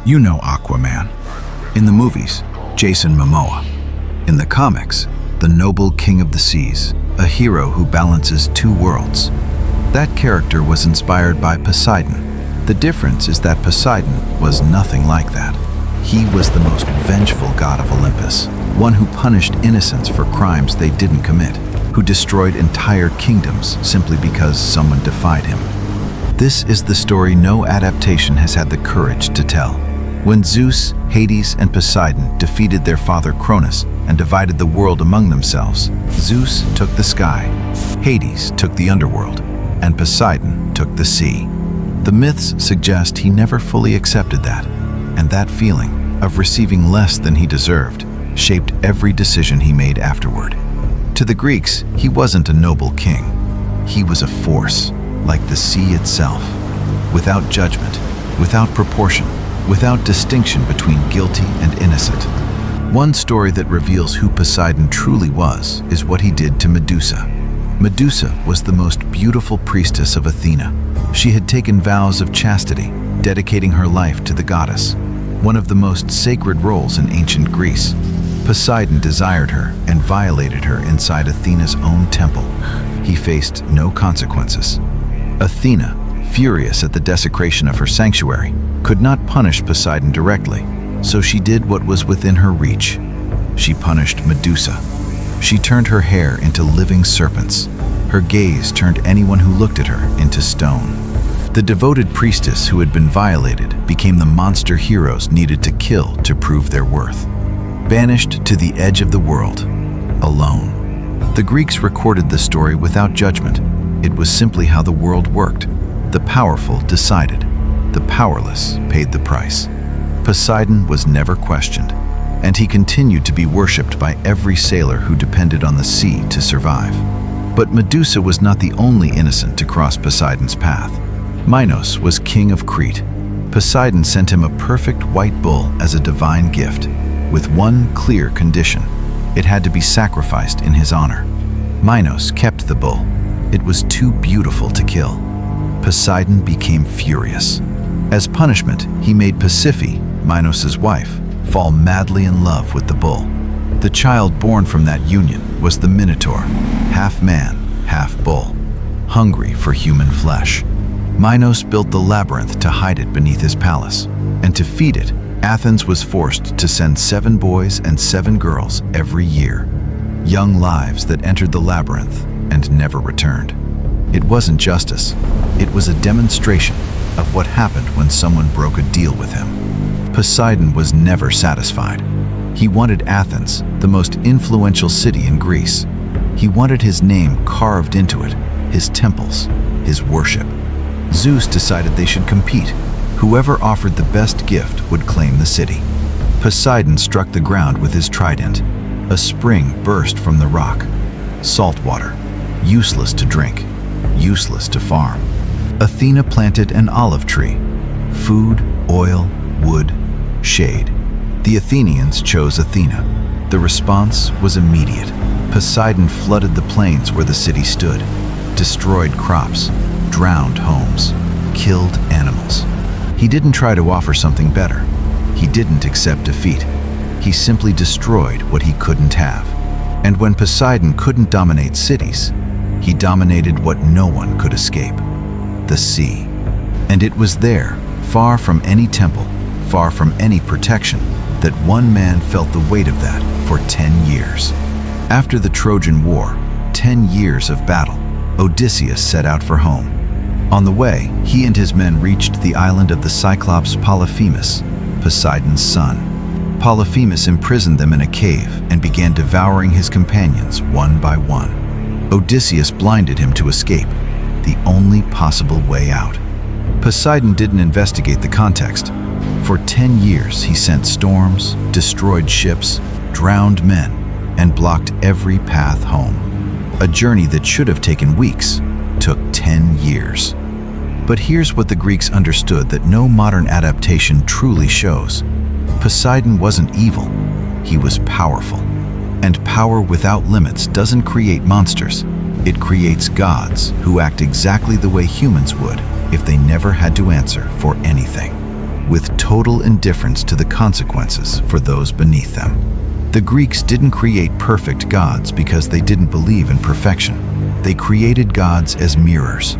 You know Aquaman. In the movies, Jason Momoa. In the comics, the noble king of the seas, a hero who balances two worlds. That character was inspired by Poseidon. The difference is that Poseidon was nothing like that. He was the most vengeful god of Olympus, one who punished innocents for crimes they didn't commit, who destroyed entire kingdoms simply because someone defied him. This is the story no adaptation has had the courage to tell. When Zeus, Hades, and Poseidon defeated their father Cronus and divided the world among themselves, Zeus took the sky, Hades took the underworld, and Poseidon took the sea. The myths suggest he never fully accepted that, and that feeling of receiving less than he deserved shaped every decision he made afterward. To the Greeks, he wasn't a noble king. He was a force, like the sea itself, without judgment, without proportion, without distinction between guilty and innocent. One story that reveals who Poseidon truly was is what he did to Medusa. Medusa was the most beautiful priestess of Athena. She had taken vows of chastity, dedicating her life to the goddess, one of the most sacred roles in ancient Greece. Poseidon desired her and violated her inside Athena's own temple. He faced no consequences. Athena, furious at the desecration of her sanctuary, could not punish Poseidon directly, so she did what was within her reach. She punished Medusa. She turned her hair into living serpents. Her gaze turned anyone who looked at her into stone. The devoted priestess who had been violated became the monster heroes needed to kill to prove their worth. Banished to the edge of the world, alone. The Greeks recorded the story without judgment. It was simply how the world worked. The powerful decided. The powerless paid the price. Poseidon was never questioned, and he continued to be worshipped by every sailor who depended on the sea to survive. But Medusa was not the only innocent to cross Poseidon's path. Minos was king of Crete. Poseidon sent him a perfect white bull as a divine gift, with one clear condition: it had to be sacrificed in his honor. Minos kept the bull. It was too beautiful to kill. Poseidon became furious. As punishment, he made Pasiphae, Minos' wife, fall madly in love with the bull. The child born from that union was the minotaur, half man, half bull, hungry for human flesh. Minos built the labyrinth to hide it beneath his palace, and to feed it, Athens was forced to send 7 boys and 7 girls every year, young lives that entered the labyrinth and never returned. It wasn't justice, it was a demonstration of what happened when someone broke a deal with him. Poseidon was never satisfied. He wanted Athens, the most influential city in Greece. He wanted his name carved into it, his temples, his worship. Zeus decided they should compete. Whoever offered the best gift would claim the city. Poseidon struck the ground with his trident. A spring burst from the rock. Salt water, useless to drink, useless to farm. Athena planted an olive tree. Food, oil, wood, shade. The Athenians chose Athena. The response was immediate. Poseidon flooded the plains where the city stood, destroyed crops, drowned homes, killed animals. He didn't try to offer something better. He didn't accept defeat. He simply destroyed what he couldn't have. And when Poseidon couldn't dominate cities, he dominated what no one could escape: the sea. And it was there, far from any temple, far from any protection, that one man felt the weight of that for 10 years. After the Trojan War, 10 years of battle, Odysseus set out for home. On the way, he and his men reached the island of the Cyclops Polyphemus, Poseidon's son. Polyphemus imprisoned them in a cave and began devouring his companions one by one. Odysseus blinded him to escape, the only possible way out. Poseidon didn't investigate the context. For 10 years, he sent storms, destroyed ships, drowned men, and blocked every path home. A journey that should have taken weeks took 10 years. But here's what the Greeks understood that no modern adaptation truly shows. Poseidon wasn't evil, he was powerful. And power without limits doesn't create monsters. It creates gods who act exactly the way humans would if they never had to answer for anything. with total indifference to the consequences for those beneath them. The Greeks didn't create perfect gods because they didn't believe in perfection. They created gods as mirrors,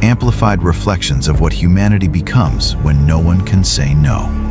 amplified reflections of what humanity becomes when no one can say no.